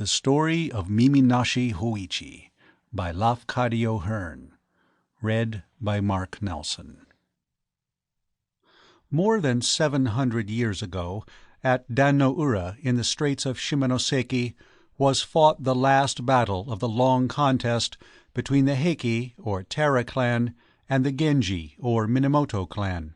The Story of Nashi Hoishi by Lafcadio Hearn. Read by Mark Nelson. More than 700 years ago, at Dan-no-ura in the Straits of Shimonoseki, was fought the last battle of the long contest between the Heiki, or Tara clan, and the Genji, or Minamoto clan.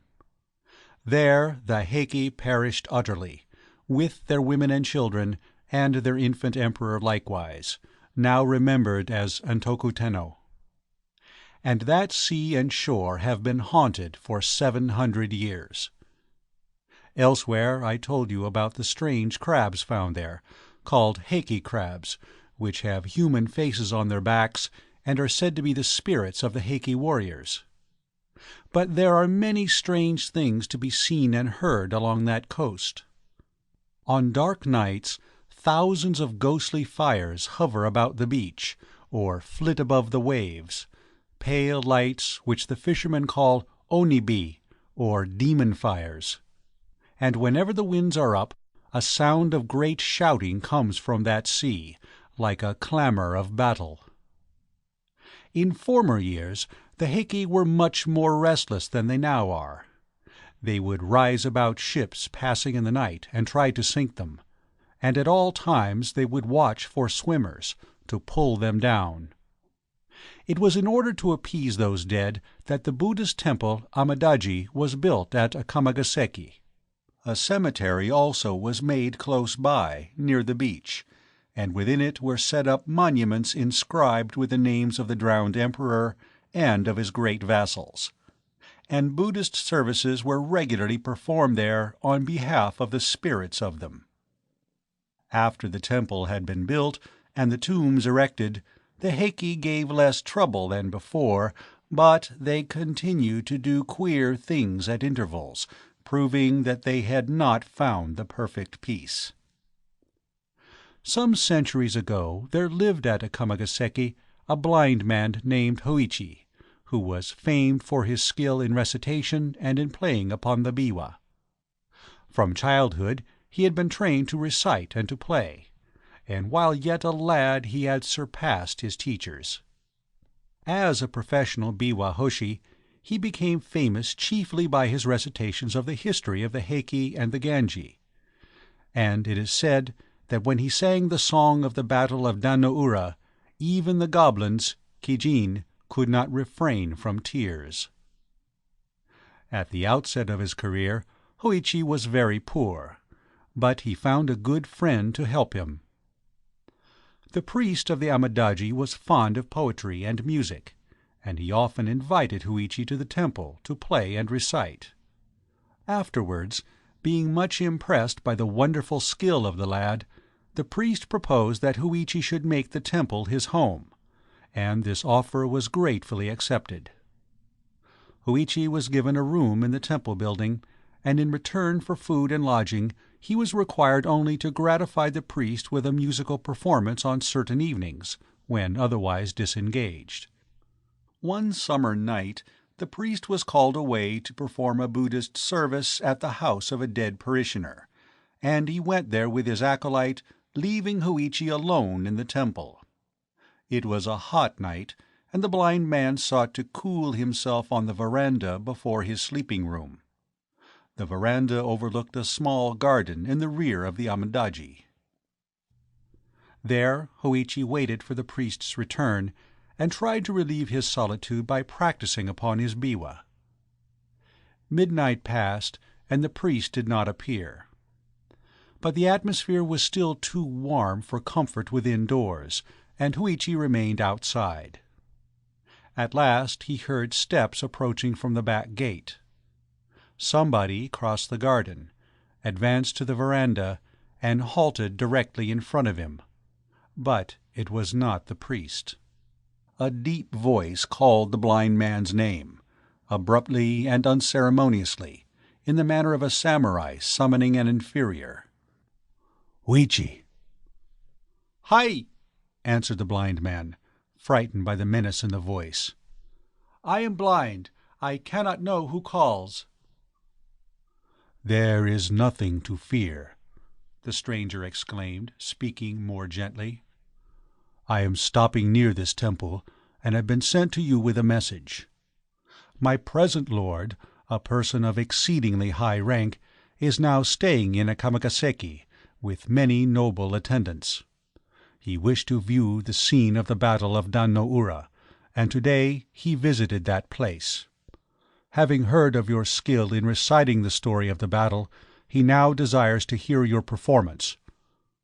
There the Heiki perished utterly, with their women and children, and their infant emperor likewise, now remembered as Antoku Tenno. And that sea and shore have been haunted for 700 years. Elsewhere I told you about the strange crabs found there, called Heiki crabs, which have human faces on their backs and are said to be the spirits of the Heiki warriors. But there are many strange things to be seen and heard along that coast. On dark nights, thousands of ghostly fires hover about the beach, or flit above the waves, pale lights which the fishermen call onibi, or demon fires. And whenever the winds are up, a sound of great shouting comes from that sea, like a clamor of battle. In former years, the Heiki were much more restless than they now are. They would rise about ships passing in the night and try to sink them, and at all times they would watch for swimmers, to pull them down. It was in order to appease those dead that the Buddhist temple Amadaji was built at Akamagaseki. A cemetery also was made close by, near the beach, and within it were set up monuments inscribed with the names of the drowned emperor and of his great vassals. And Buddhist services were regularly performed there on behalf of the spirits of them. After the temple had been built and the tombs erected, the Heiki gave less trouble than before, but they continued to do queer things at intervals, proving that they had not found the perfect peace. Some centuries ago there lived at Akamagaseki a blind man named Hoishi, who was famed for his skill in recitation and in playing upon the biwa. From childhood he had been trained to recite and to play, and while yet a lad he had surpassed his teachers. As a professional biwa hoshi, he became famous chiefly by his recitations of the history of the Heiki and the Genji, and it is said that when he sang the song of the Battle of Dan-no-ura, even the goblins, Kijin, could not refrain from tears. At the outset of his career, Hoichi was very poor, but he found a good friend to help him. The priest of the Amadaji was fond of poetry and music, and he often invited Hoichi to the temple to play and recite. Afterwards, being much impressed by the wonderful skill of the lad, the priest proposed that Hoichi should make the temple his home, and this offer was gratefully accepted. Hoichi was given a room in the temple building, and in return for food and lodging he was required only to gratify the priest with a musical performance on certain evenings, when otherwise disengaged. One summer night the priest was called away to perform a Buddhist service at the house of a dead parishioner, and he went there with his acolyte, leaving Hoichi alone in the temple. It was a hot night, and the blind man sought to cool himself on the veranda before his sleeping room. The veranda overlooked a small garden in the rear of the Amadaji. There Hoichi waited for the priest's return, and tried to relieve his solitude by practicing upon his biwa. Midnight passed, and the priest did not appear. But the atmosphere was still too warm for comfort within doors, and Hoichi remained outside. At last he heard steps approaching from the back gate. Somebody crossed the garden, advanced to the veranda, and halted directly in front of him. But it was not the priest. A deep voice called the blind man's name, abruptly and unceremoniously, in the manner of a samurai summoning an inferior. "Hoichi." "Hi," answered the blind man, frightened by the menace in the voice. "I am blind. I cannot know who calls." "There is nothing to fear. the stranger exclaimed, speaking more gently. "I am stopping near this temple, and have been sent to you with a message. My present lord, a person of exceedingly high rank, is now staying in Akamagaseki, with many noble attendants. He wished to view the scene of the battle of Dan-no-Ura, and today he visited that place. Having heard of your skill in reciting the story of the battle, he now desires to hear your performance.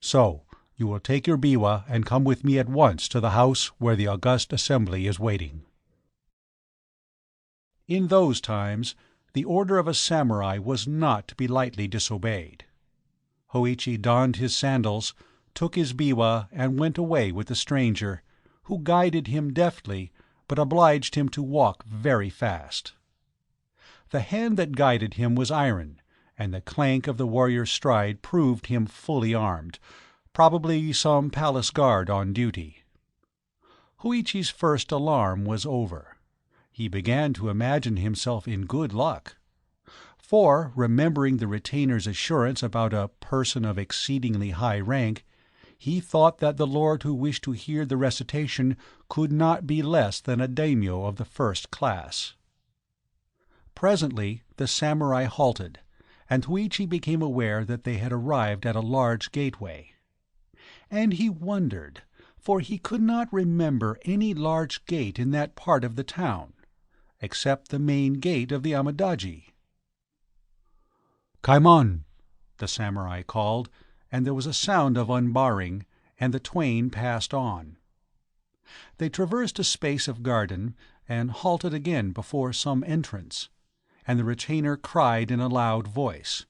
So, you will take your biwa and come with me at once to the house where the august assembly is waiting." In those times, the order of a samurai was not to be lightly disobeyed. Hoichi donned his sandals, took his biwa, and went away with the stranger, who guided him deftly, but obliged him to walk very fast. The hand that guided him was iron, and the clank of the warrior's stride proved him fully armed, probably some palace guard on duty. Hoichi's first alarm was over. He began to imagine himself in good luck. For, remembering the retainer's assurance about a person of exceedingly high rank, he thought that the lord who wished to hear the recitation could not be less than a daimyo of the first class. Presently the samurai halted, and Hoichi became aware that they had arrived at a large gateway. And he wondered, for he could not remember any large gate in that part of the town, except the main gate of the Amadaji. "Kaimon!" the samurai called, and there was a sound of unbarring, and the twain passed on. They traversed a space of garden, and halted again before some entrance, and the retainer cried in a loud voice,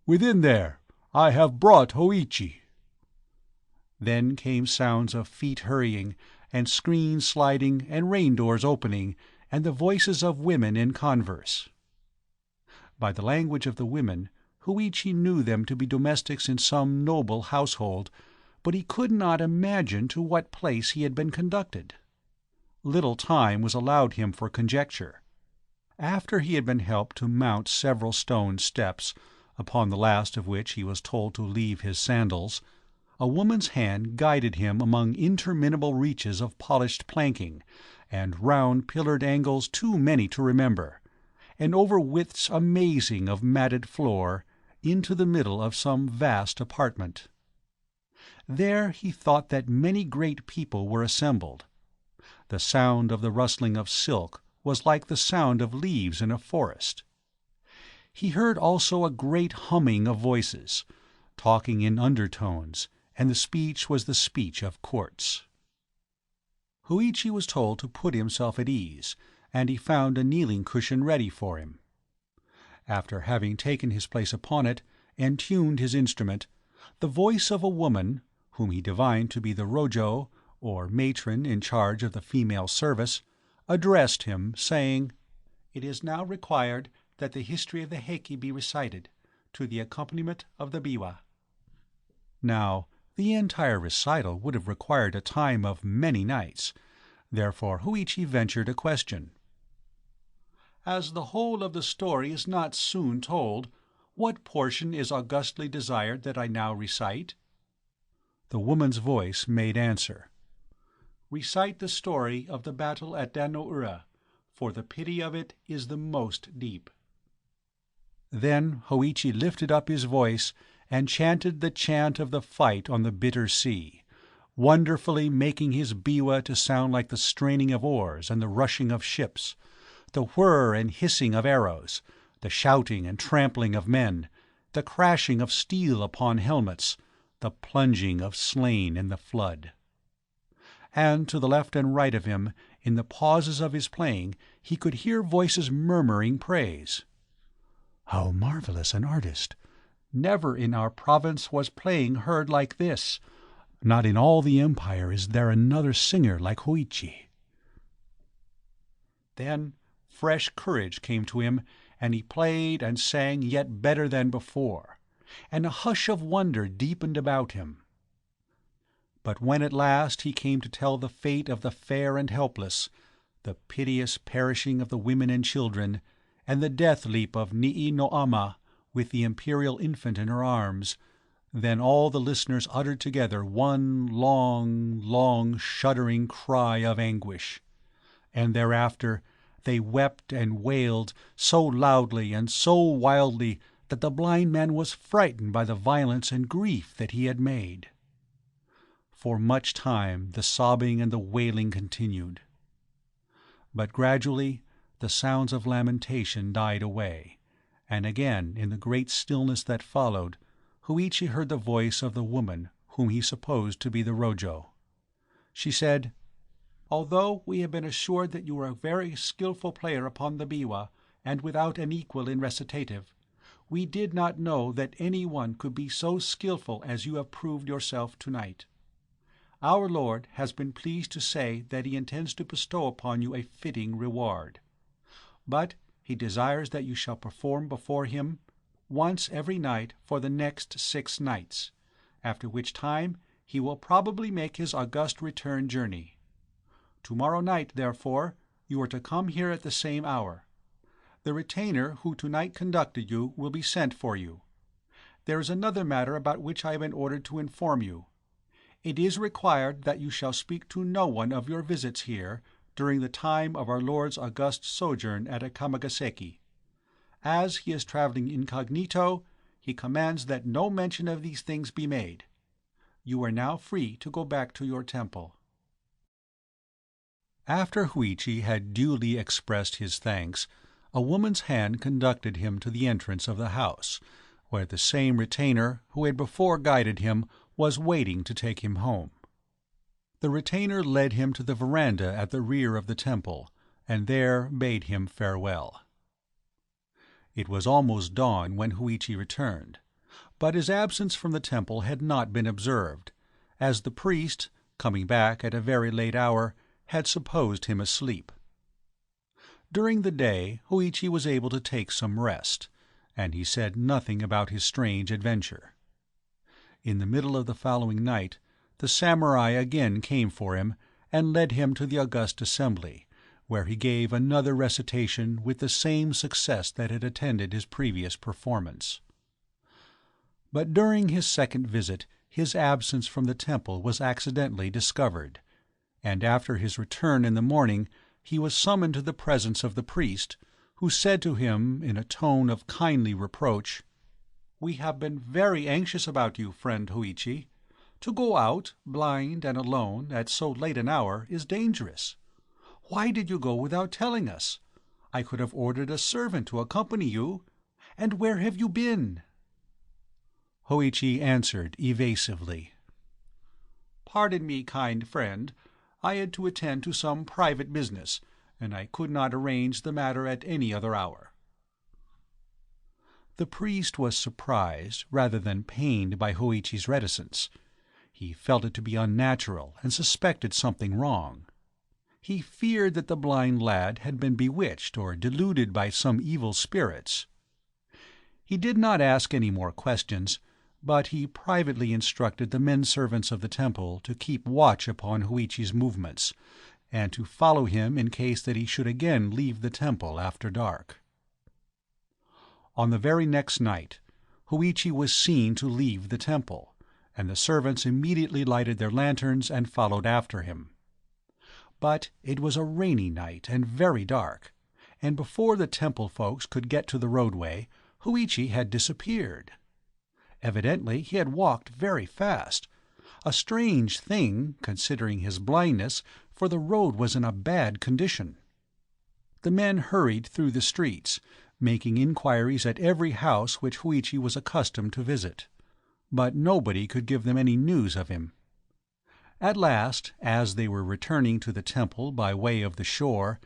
"Within there! I have brought Hoichi!" Then came sounds of feet hurrying, and screens sliding, and rain doors opening, and the voices of women in converse. By the language of the women, Hoichi knew them to be domestics in some noble household, but he could not imagine to what place he had been conducted. Little time was allowed him for conjecture. After he had been helped to mount several stone steps, upon the last of which he was told to leave his sandals, a woman's hand guided him among interminable reaches of polished planking, and round pillared angles too many to remember, and over widths amazing of matted floor, into the middle of some vast apartment. There he thought that many great people were assembled. The sound of the rustling of silk was like the sound of leaves in a forest. He heard also a great humming of voices, talking in undertones, and the speech was the speech of courts. Hoichi was told to put himself at ease, and he found a kneeling cushion ready for him. After having taken his place upon it, and tuned his instrument, the voice of a woman, whom he divined to be the rojo, or matron in charge of the female service, addressed him, saying, "It is now required that the history of the Heiki be recited, to the accompaniment of the biwa." Now, the entire recital would have required a time of many nights, therefore Hoichi ventured a question. "As the whole of the story is not soon told, what portion is augustly desired that I now recite?" The woman's voice made answer, "Recite the story of the battle at Dan-no-Ura, for the pity of it is the most deep." Then Hoichi lifted up his voice and chanted the chant of the fight on the bitter sea, wonderfully making his biwa to sound like the straining of oars and the rushing of ships, the whir and hissing of arrows, the shouting and trampling of men, the crashing of steel upon helmets, the plunging of slain in the flood. And to the left and right of him, in the pauses of his playing, he could hear voices murmuring praise. "How marvelous an artist! Never in our province was playing heard like this. Not in all the empire is there another singer like Hoichi." Then fresh courage came to him, and he played and sang yet better than before, and a hush of wonder deepened about him. But when at last he came to tell the fate of the fair and helpless, the piteous perishing of the women and children, and the death leap of Nii no Ama with the imperial infant in her arms, Then all the listeners uttered together one long, long, shuddering cry of anguish, and thereafter they wept and wailed so loudly and so wildly that the blind man was frightened by the violence and grief that he had made. For much time the sobbing and the wailing continued. But gradually the sounds of lamentation died away, and again in the great stillness that followed, Hoichi heard the voice of the woman whom he supposed to be the Rojo. She said, "Although we have been assured that you are a very skillful player upon the biwa, and without an equal in recitative, we did not know that any one could be so skillful as you have proved yourself tonight. Our Lord has been pleased to say that he intends to bestow upon you a fitting reward. But he desires that you shall perform before him once every night for the next 6 nights, after which time he will probably make his august return journey. Tomorrow night, therefore, you are to come here at the same hour. The retainer who tonight conducted you will be sent for you. There is another matter about which I have been ordered to inform you. It is required that you shall speak to no one of your visits here during the time of our Lord's august sojourn at Akamagaseki. As he is traveling incognito, he commands that no mention of these things be made. You are now free to go back to your temple." After Hoichi had duly expressed his thanks, a woman's hand conducted him to the entrance of the house, where the same retainer who had before guided him was waiting to take him home. The retainer led him to the veranda at the rear of the temple, and there bade him farewell. It was almost dawn when Hoichi returned, but his absence from the temple had not been observed, as the priest, coming back at a very late hour, had supposed him asleep. During the day Hoichi was able to take some rest, and he said nothing about his strange adventure. In the middle of the following night the samurai again came for him and led him to the august assembly, where he gave another recitation with the same success that had attended his previous performance. But during his second visit his absence from the temple was accidentally discovered, and after his return in the morning he was summoned to the presence of the priest, who said to him in a tone of kindly reproach, "We have been very anxious about you, friend Hoichi. To go out, blind and alone, at so late an hour is dangerous. Why did you go without telling us? I could have ordered a servant to accompany you. And where have you been?" Hoichi answered evasively, "Pardon me, kind friend. I had to attend to some private business, and I could not arrange the matter at any other hour." The priest was surprised rather than pained by Hoichi's reticence. He felt it to be unnatural and suspected something wrong. He feared that the blind lad had been bewitched or deluded by some evil spirits. He did not ask any more questions, but he privately instructed the men-servants of the temple to keep watch upon Hoichi's movements, and to follow him in case that he should again leave the temple after dark. On the very next night, Hoichi was seen to leave the temple, and the servants immediately lighted their lanterns and followed after him. But it was a rainy night and very dark, and before the temple folks could get to the roadway, Hoichi had disappeared. Evidently he had walked very fast, a strange thing, considering his blindness, for the road was in a bad condition. The men hurried through the streets, making inquiries at every house which Hoichi was accustomed to visit, but nobody could give them any news of him. At last, as they were returning to the temple by way of the shore,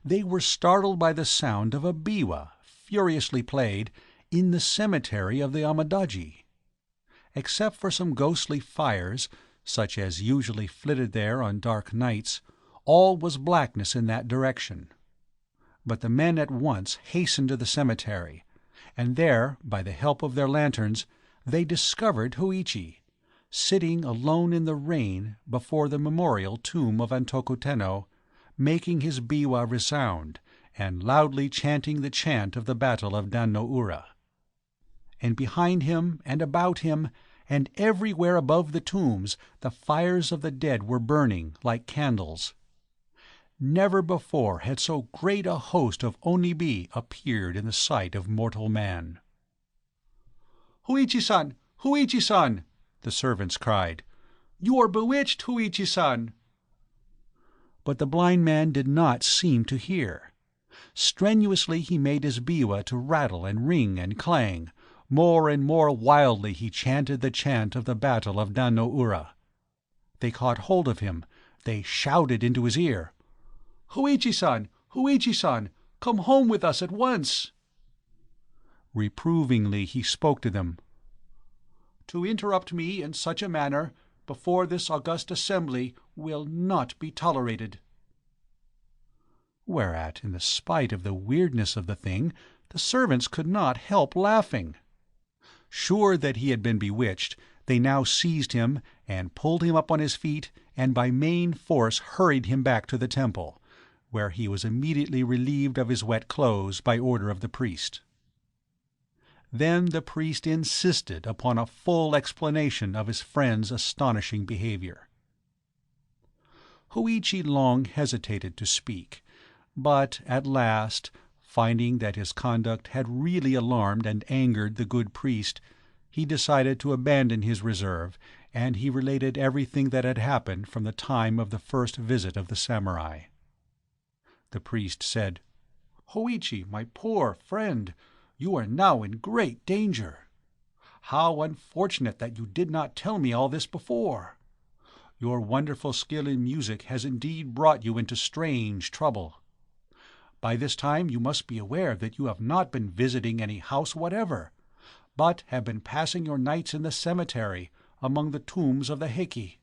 they were startled by the sound of a biwa, furiously played, in the cemetery of the Amadagi. Except for some ghostly fires, such as usually flitted there on dark nights, all was blackness in that direction. But the men at once hastened to the cemetery, and there, by the help of their lanterns, they discovered Hoichi, sitting alone in the rain before the memorial tomb of Antoku Tenno, making his biwa resound, and loudly chanting the chant of the battle of Dan no Ura. And behind him and about him and everywhere above the tombs the fires of the dead were burning like candles. Never before had so great a host of Onibi appeared in the sight of mortal man. "Hoichi-san! Hoichi-san!" the servants cried. "You are bewitched, Hoichi-san!" But the blind man did not seem to hear. Strenuously he made his biwa to rattle and ring and clang. More and more wildly he chanted the chant of the battle of Dan-no-ura. They caught hold of him. They shouted into his ear, "Hoichi-san! Hoichi-san! Come home with us at once!" Reprovingly he spoke to them. "To interrupt me in such a manner, before this august assembly, will not be tolerated." Whereat, in the spite of the weirdness of the thing, the servants could not help laughing. Sure that he had been bewitched, they now seized him and pulled him up on his feet and by main force hurried him back to the temple, where he was immediately relieved of his wet clothes by order of the priest. Then the priest insisted upon a full explanation of his friend's astonishing behavior. Hoichi long hesitated to speak, but at last, finding that his conduct had really alarmed and angered the good priest, he decided to abandon his reserve, and he related everything that had happened from the time of the first visit of the samurai. The priest said, "Hoichi, my poor friend, you are now in great danger. How unfortunate that you did not tell me all this before. Your wonderful skill in music has indeed brought you into strange trouble. By this time you must be aware that you have not been visiting any house whatever, but have been passing your nights in the cemetery, among the tombs of the Heiki.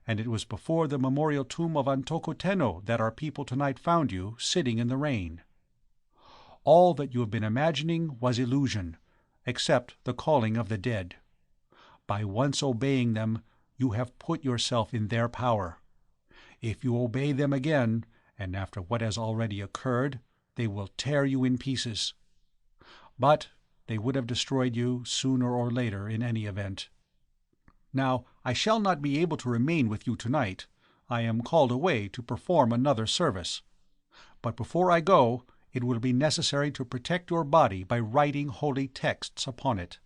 And it was before the memorial tomb of Antoku Tenno that our people tonight found you, sitting in the rain. All that you have been imagining was illusion, except the calling of the dead. By once obeying them, you have put yourself in their power. If you obey them again, and after what has already occurred, they will tear you in pieces. But they would have destroyed you sooner or later in any event. Now, I shall not be able to remain with you tonight. I am called away to perform another service. But before I go, it will be necessary to protect your body by writing holy texts upon it."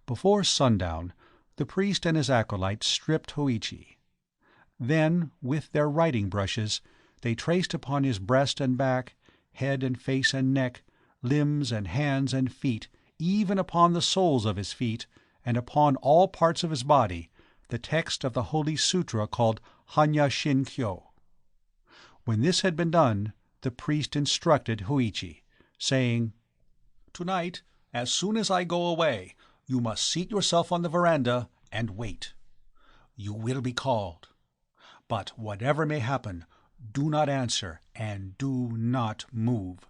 Before sundown, the priest and his acolyte stripped Hoichi. Then, with their writing brushes, they traced upon his breast and back, head and face and neck, limbs and hands and feet, even upon the soles of his feet, and upon all parts of his body, the text of the holy sutra called Hanya Shin-kyo. When this had been done, the priest instructed Hoichi, saying, "Tonight, as soon as I go away, you must seat yourself on the veranda and wait. You will be called. But whatever may happen, do not answer and do not move.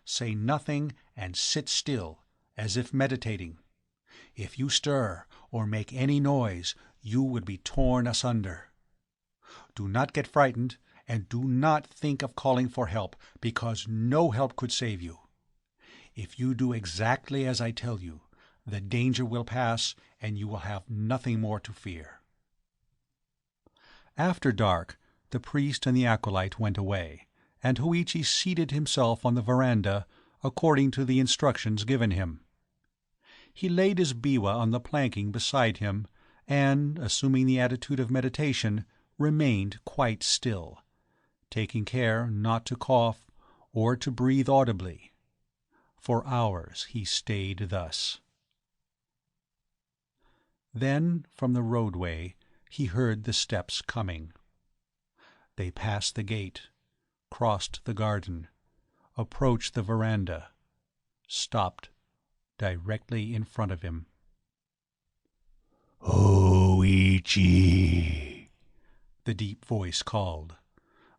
Say nothing and sit still, as if meditating. If you stir or make any noise, you will be torn asunder. Do not get frightened, and do not think of calling for help, because no help could save you. If you do exactly as I tell you, the danger will pass, and you will have nothing more to fear." After dark, the priest and the acolyte went away, and Hoichi seated himself on the veranda according to the instructions given him. He laid his biwa on the planking beside him, and, assuming the attitude of meditation, remained quite still, taking care not to cough or to breathe audibly. For hours he stayed thus. Then, from the roadway, he heard the steps coming. They passed the gate, crossed the garden, approached the veranda, stopped directly in front of him. "Hoichi," the deep voice called,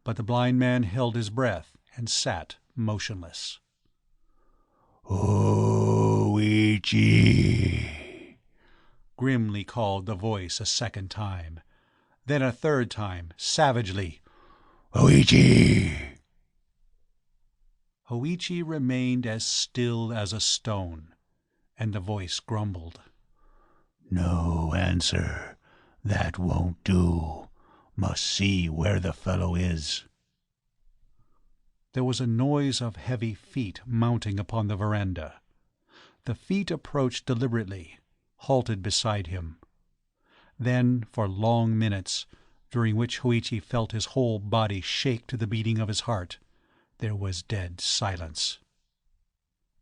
but the blind man held his breath and sat motionless. "Hoichi," grimly called the voice a second time, then a third time, savagely, "Hoichi!" Hoichi remained as still as a stone, and the voice grumbled. "No answer. That won't do. Must see where the fellow is." There was a noise of heavy feet mounting upon the veranda. The feet approached deliberately, halted beside him. Then, for long minutes, during which Hoichi felt his whole body shake to the beating of his heart, there was dead silence.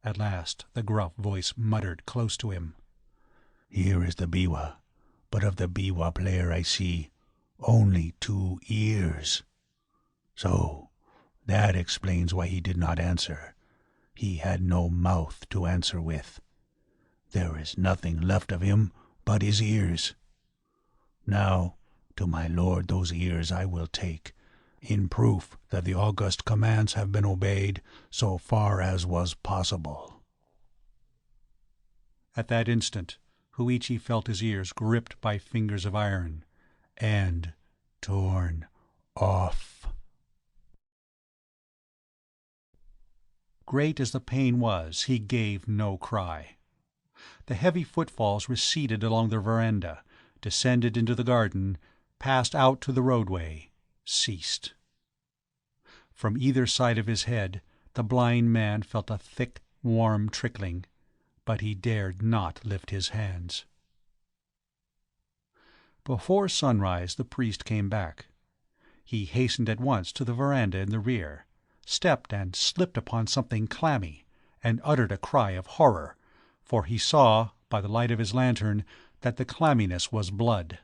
At last the gruff voice muttered close to him. "Here is the biwa, but of the biwa player I see only 2 ears. So that explains why he did not answer. He had no mouth to answer with. There is nothing left of him but his ears. Now, to my lord those ears I will take, in proof that the august commands have been obeyed so far as was possible." At that instant, Hoichi felt his ears gripped by fingers of iron and torn off. Great as the pain was, he gave no cry. The heavy footfalls receded along the veranda, descended into the garden, passed out to the roadway, ceased. From either side of his head, the blind man felt a thick, warm trickling, but he dared not lift his hands. Before sunrise the priest came back. He hastened at once to the veranda in the rear, stepped and slipped upon something clammy, and uttered a cry of horror, for he saw, by the light of his lantern, that the clamminess was blood.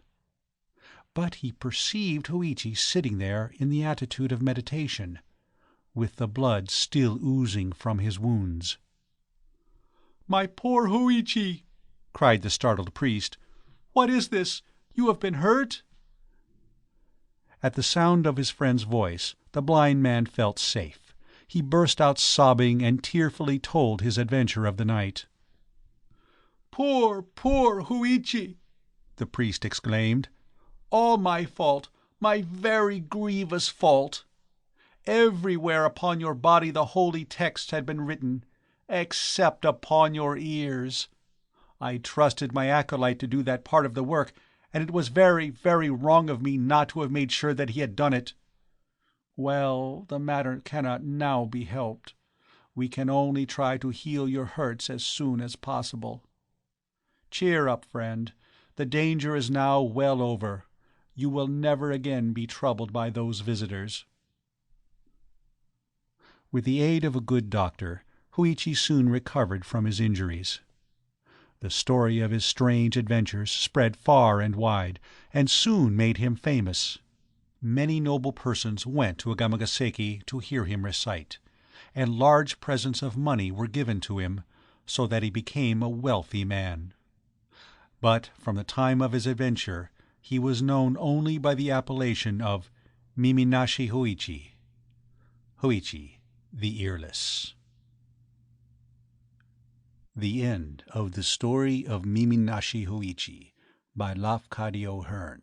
But he perceived Hoichi sitting there in the attitude of meditation, with the blood still oozing from his wounds. "My poor Hoichi!" cried the startled priest. "What is this? You have been hurt?" At the sound of his friend's voice, the blind man felt safe. He burst out sobbing and tearfully told his adventure of the night. "Poor, poor Hoichi!" the priest exclaimed. "All my fault, my very grievous fault. Everywhere upon your body the holy texts had been written, except upon your ears. I trusted my acolyte to do that part of the work, and it was very, very wrong of me not to have made sure that he had done it. Well, the matter cannot now be helped. We can only try to heal your hurts as soon as possible. Cheer up, friend. The danger is now well over. You will never again be troubled by those visitors." With the aid of a good doctor, Hoichi soon recovered from his injuries. The story of his strange adventures spread far and wide, and soon made him famous. Many noble persons went to Agamagaseki to hear him recite, and large presents of money were given to him, so that he became a wealthy man. But from the time of his adventure he was known only by the appellation of Nashi Hoichi, Hoichi the Earless. The End of the Story of Nashi Hoichi by Lafcadio Hearn.